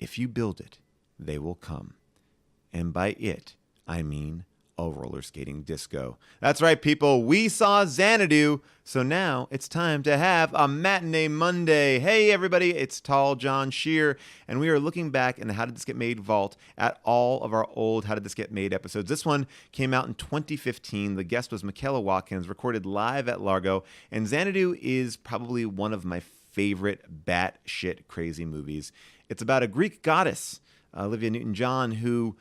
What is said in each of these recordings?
if you build it, they will come. And by it, I mean a roller skating disco. That's right, people. We saw Xanadu, so now it's time to have a Matinee Monday. Hey, everybody, it's Tall John Scheer, and we are looking back in the How Did This Get Made vault at all of our old How Did This Get Made episodes. This one came out in 2015. The guest was Michaela Watkins, recorded live at Largo, and Xanadu is probably one of my favorite batshit crazy movies. It's about a Greek goddess, Olivia Newton-John, who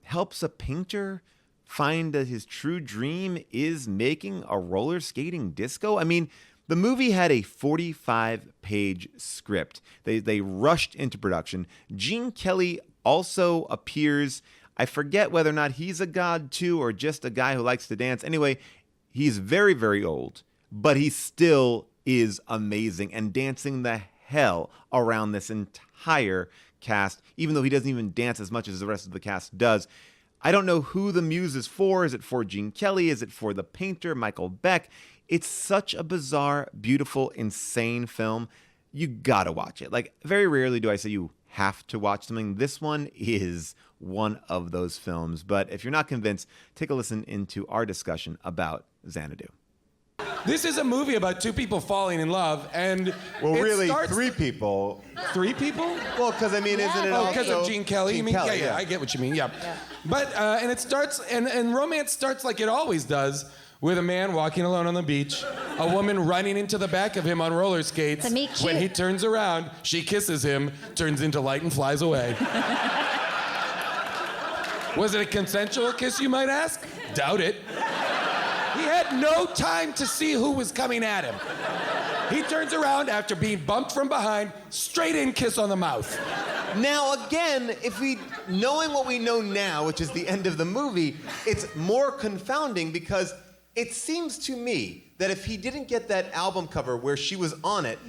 helps a painter find that his true dream is making a roller skating disco. I mean, the movie had a 45-page script. They rushed into production. Gene Kelly also appears. I forget whether or not he's a god too or just a guy who likes to dance. Anyway, he's very, very old, but he still is amazing and dancing the hell around this entire cast, even though he doesn't even dance as much as the rest of the cast does. I don't know who the muse is for. Is it for Gene Kelly? Is it for the painter, Michael Beck? It's such a bizarre, beautiful, insane film. You gotta watch it. Like, very rarely do I say you have to watch something. This one is one of those films. But if you're not convinced, take a listen into our discussion about Xanadu. This is a movie about two people falling in love, and three people. Three people? Well, because I mean, isn't it Oh, also because of Gene Kelly? Gene You mean? Kelly, Yeah, I get what you mean. Yeah. But and it starts, and romance starts like it always does, with a man walking alone on the beach, a woman running into the back of him on roller skates. To meet cute. When he turns around, she kisses him, turns into light, and flies away. Was it a consensual kiss, you might ask? Doubt it. He had no time to see who was coming at him. He turns around after being bumped from behind, straight in kiss on the mouth. Now, again, knowing what we know now, which is the end of the movie, it's more confounding because it seems to me that if he didn't get that album cover where she was on it,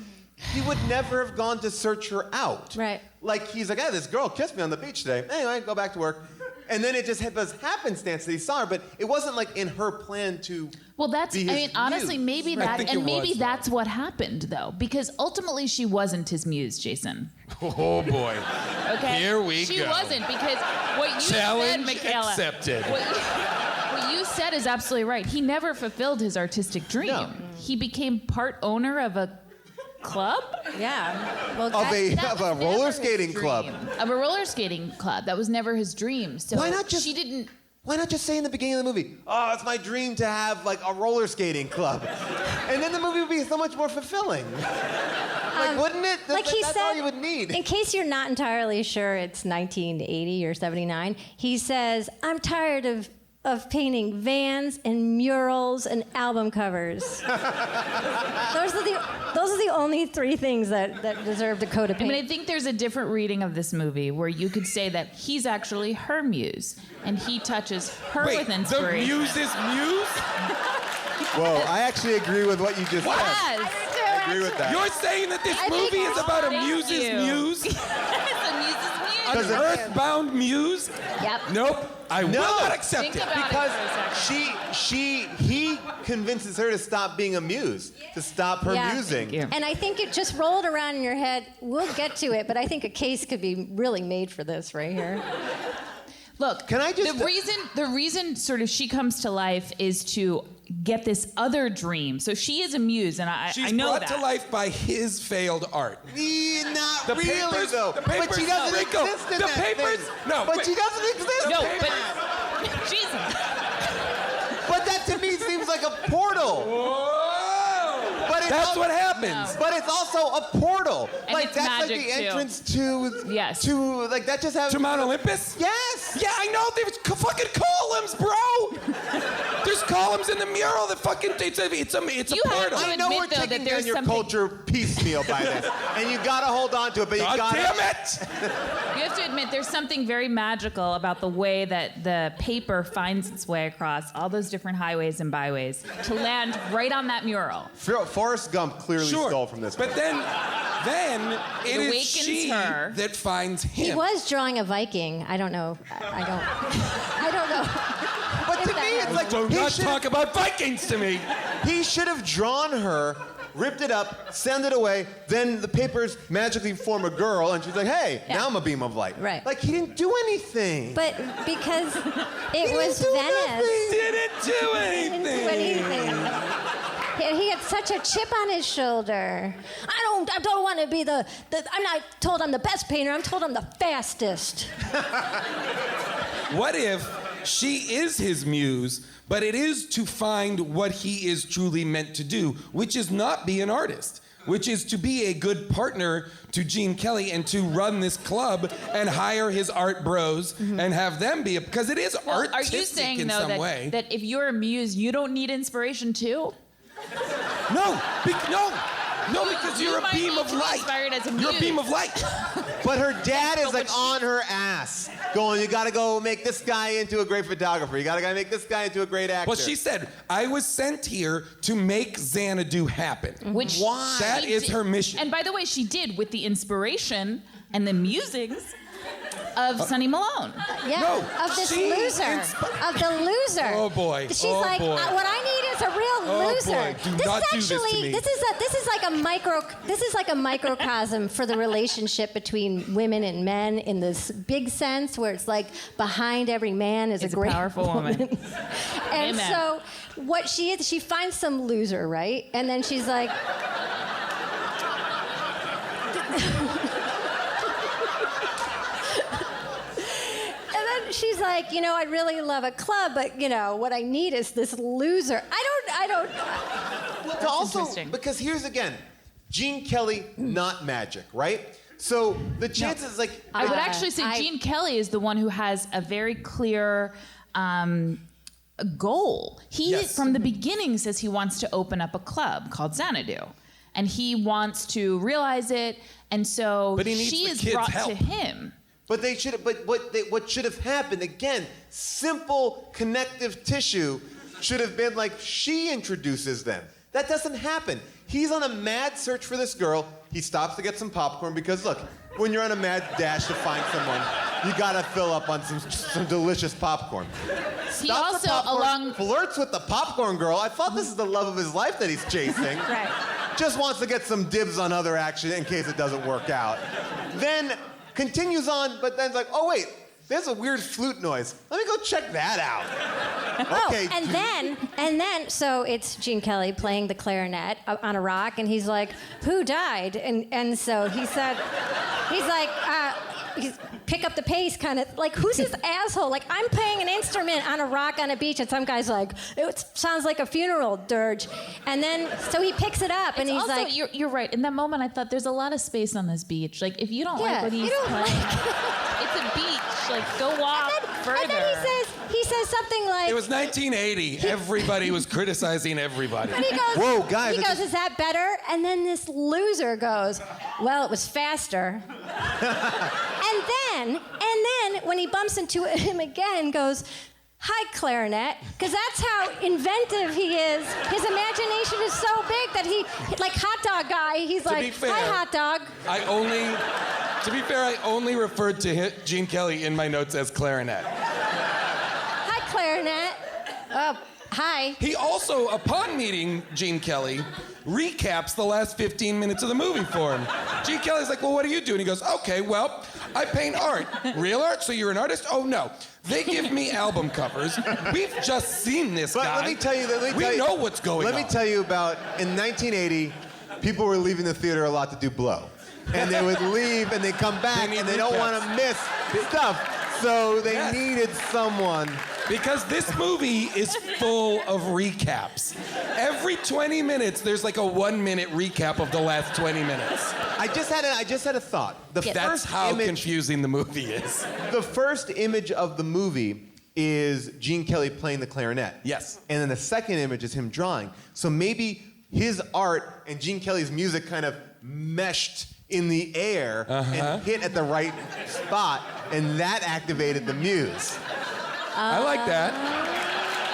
he would never have gone to search her out. Right. Like, he's like, hey, this girl kissed me on the beach today. Anyway, go back to work. And then it just was happenstance that he saw her, but it wasn't like in her plan to. Well, that's, be his I mean, honestly, muse. maybe that's what happened, though, because ultimately she wasn't his muse, Jason. Oh, boy. Okay? Here we She go. wasn't, because what you Challenge said, Michaela. accepted. What you said is absolutely right. He never fulfilled his artistic dream. No. He became part owner of a club? Yeah. Well, Of a That was roller never skating his club. dream. Of a roller skating club. That was never his dream. So Why not just- she didn't. Why not just say in the beginning of the movie, oh, it's my dream to have like a roller skating club. And then the movie would be so much more fulfilling. Wouldn't it? like he That's said, all you would need. in case you're not entirely sure it's 1980 or 79, he says, I'm tired of painting vans and murals and album covers. Those are the only three things that deserve Dakota paint. I mean, I think there's a different reading of this movie where you could say that he's actually her muse and he touches her Wait, with the inspiration. muse is muse? Whoa, I actually agree with what you just said. Yes. I agree with that. You're saying that this movie is about a muse's muse? It's a muse's An muse. earthbound muse? Yep. Nope. I will not accept Think it. about Because it for a second. he convinces her to stop being a muse, to stop her Yeah. musing. Thank you. And I think it just rolled around in your head. We'll get to it, but I think a case could be really made for this right here. Look, Can I just- the reason sort of she comes to life is to get this other dream. So she is a muse, and I She's know brought that. to life by his failed art. Not The really, papers- though. the But papers- she doesn't Rico, exist in the that papers- thing. no, But wait. she doesn't exist. No, in but that. Jesus. But that to me seems like a portal. Whoa! But it's That's also, what happens. But it's also a portal. And like it's that's like magic, the too. entrance to Yes. to like that just has To Mount Olympus? Yes. Yeah, I know. There's fucking columns, bro. There's columns in the mural that fucking it's a You have portal. to I know admit, we're though, that taking there's down your something- culture piecemeal by this, and you gotta hold on to it. But you God gotta. damn it! You have to admit, there's something very magical about the way that the paper finds its way across all those different highways and byways to land right on that mural. Forrest Gump clearly stole from this. But then it is awakens she her. that finds him. He was drawing a Viking. I don't know. I don't know. But to If that me, it's happens. like Do he not should talk about Vikings to me. he should have drawn her ripped it up, send it away, then the papers magically form a girl, and she's like, hey, now I'm a beam of light. Right. Like, he didn't do anything. But because it was do Venice. Didn't do anything. Didn't do anything. He had such a chip on his shoulder. I don't want to be I'm not told I'm the best painter. I'm told I'm the fastest. What if she is his muse, but it is to find what he is truly meant to do, which is not be an artist, which is to be a good partner to Gene Kelly and to run this club and hire his art bros and have them be, because it is artistic Are you saying, in though, some way. that if you're a muse, you don't need inspiration too? No, because you're a might beam need of to be light. inspired as a You're a muse. beam of light. But her dad is like on her ass, going, you gotta go make this guy into a great photographer. You gotta make this guy into a great actor. Well, she said, I was sent here to make Xanadu happen. Which That she is did. her mission. And by the way, she did with the inspiration and the musings of Sonny Malone. Yeah, No, of this she loser. inspi- Of the loser. Oh, boy. She's Oh, like, boy. what I need is a real Oh, loser. boy. Do This not is do this to actually me. this is like a microcosm for the relationship between women and men in this big sense, where it's like behind every man is Is a a great powerful woman. And Amen. so what she is, she finds some loser, right? And then she's like. She's like, I'd really love a club, but what I need is this loser. I don't. But also, interesting. because here's again, Gene Kelly, not magic, right? So the chances, like, I would actually say Gene Kelly is the one who has a very clear goal. He, Yes. from the beginning, says he wants to open up a club called Xanadu. And he wants to realize it, and so But he needs she the is kids' brought help. to him. But they should have. But what should have happened again? Simple connective tissue should have been like she introduces them. That doesn't happen. He's on a mad search for this girl. He stops to get some popcorn because look, when you're on a mad dash to find someone, you gotta fill up on some delicious popcorn. He Stops the also, popcorn, along flirts with the popcorn girl. I thought this is the love of his life that he's chasing. Right. Just wants to get some dibs on other action in case it doesn't work out. Then continues on, but then's like, oh wait, there's a weird flute noise. Let me go check that out. Okay. Oh, and then, so it's Gene Kelly playing the clarinet on a rock, and he's like, "Who died?" And so he said, pick up the pace, kind of like, who's this asshole? Like, I'm playing an instrument on a rock on a beach, and some guy's like, it sounds like a funeral dirge. And then, so he picks it up, and It's he's also, like, you're right. In that moment, I thought there's a lot of space on this beach. Like, if you don't Yeah, like what he's you don't playing, it's a beach. Like, go walk further. and then he says something like, It was 1980. Everybody was criticizing everybody. and he goes, Whoa, guys, he I goes, just- is that better? And then this loser goes, well, it was faster. and then when he bumps into him again, goes, hi, clarinet, because that's how inventive he is. His imagination is so big that he, like hot dog guy, he's To like, be fair, hi, hot dog. To be fair, I only referred to Gene Kelly in my notes as clarinet. Hi, clarinet. Oh, hi. He also, upon meeting Gene Kelly, recaps the last 15 minutes of the movie for him. Gene Kelly's like, well, what do you do? And he goes, okay, well, I paint art. Real art? So you're an artist? Oh, no. They give me album covers. We've just seen this But guy. let me tell you, we know what's going on. Let me tell you about, in 1980, people were leaving the theater a lot to do blow. And they would leave and they come back need and they don't recaps. want to miss stuff. So they Yes. needed someone. Because this movie is full of recaps. Every 20 minutes, there's like a 1-minute recap of the last 20 minutes. I just had a thought. That's how confusing the movie is. The first image of the movie is Gene Kelly playing the clarinet. Yes. And then the second image is him drawing. So maybe his art and Gene Kelly's music kind of meshed in the air and hit at the right spot, and that activated the muse. I like that.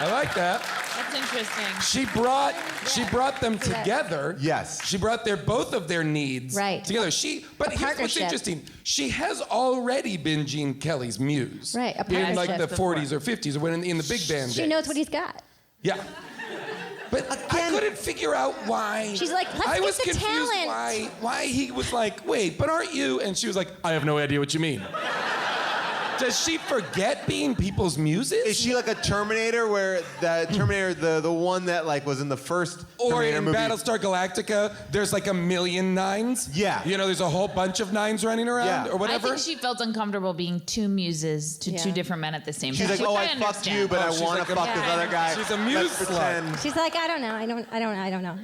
I like that. That's interesting. She brought them together. Yes. She brought both of their needs Right. together. But here's what's partnership. interesting. She has already been Gene Kelly's muse. Right, a In like the partnership. 40s or 50s or when in the big band She days. knows what he's got. Yeah. But I couldn't figure out why. She's like, let's I was get the confused talent. why he was like, wait, but aren't you? And she was like, I have no idea what you mean. Does she forget being people's muses? Is she like a Terminator, where the Terminator, the one that like was in the first Or Terminator in movie? Battlestar Galactica, there's like 1,000,000 nines. Yeah. You know, there's a whole bunch of nines running around Yeah. or I whatever. think she felt uncomfortable being two muses to two Yeah. different men at the same She's time. like, which oh, I I fucked understand. you, but I she's want like to a- fuck this Yeah. other guy. She's a muse Let's pretend. slut. She's like, I don't know. I don't know.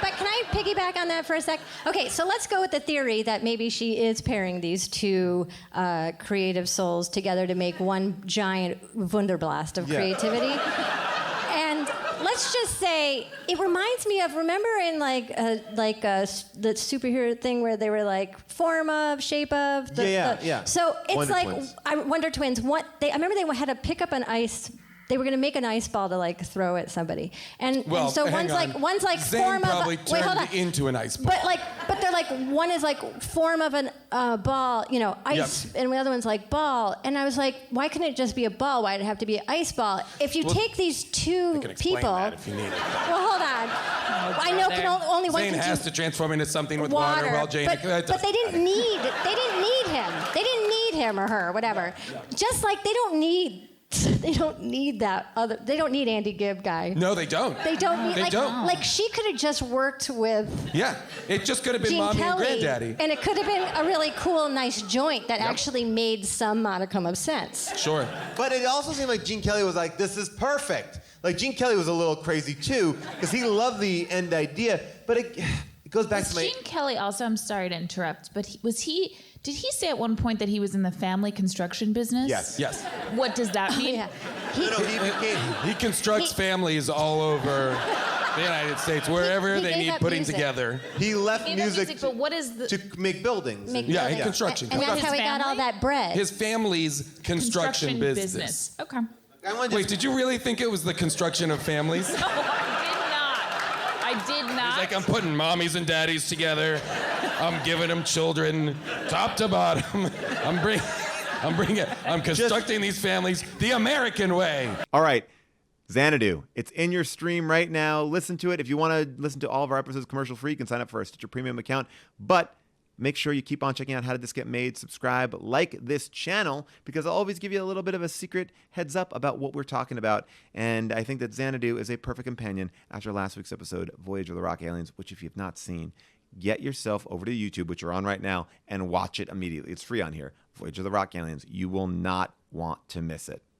But can I piggyback on that for a sec? Okay, so let's go with the theory that maybe she is pairing these two creative souls together to make one giant wunderblast of Yeah. creativity. And let's just say it reminds me of, remember in the superhero thing where they were like form of, shape of. Yeah. So it's Wonder like Twins. Wonder Twins. I remember they had to pick up an ice. They were going to make an ice ball to like throw at somebody, and so hang one's like Zane form of. probably Wait, hold on. turned into an ice ball. But they're like, one is like form of an ball, ice, Yep. and the other one's like ball. And I was like, why couldn't it just be a ball? Why'd it have to be an ice ball? If you take these two I can explain people, that if you need it. well, hold on. I know only one Zane can has do to transform into something with water while Jane. but they didn't need him. They didn't need him or her, whatever. Just like they don't need that other. They don't need Andy Gibb guy. No, they don't. They don't need. They don't. Like she could have just worked with Yeah, it just could have been Gene mommy Kelly, and granddaddy. and it could have been a really cool, nice joint that actually made some modicum of sense. Sure. But it also seemed like Gene Kelly was like, this is perfect. Like, Gene Kelly was a little crazy too, because he loved the end idea. But it goes back to my. Gene Kelly also, I'm sorry to interrupt, but did he say at one point that he was in the family construction business? Yes. What does that mean? Yeah. No, he became. He constructs families all over the United States, wherever he they gave need up putting music. together. He left He does music, but what is the to make buildings. Make Yeah, buildings. construction. And that's His how he got all family? that bread. His family's construction business. Okay. I want to Wait, did you really think it was the construction of families? No, I did not. He's like, I'm putting mommies and daddies together. I'm giving them children, top to bottom. I'm constructing these families the American way. All right, Xanadu. It's in your stream right now. Listen to it. If you want to listen to all of our episodes commercial free, you can sign up for our Stitcher Premium account. But make sure you keep on checking out How Did This Get Made. Subscribe, like this channel, because I'll always give you a little bit of a secret heads up about what we're talking about. And I think that Xanadu is a perfect companion after last week's episode, Voyage of the Rock Aliens, which if you've not seen, get yourself over to YouTube, which you're on right now, and watch it immediately. It's free on here. Voyage of the Rock Aliens. You will not want to miss it.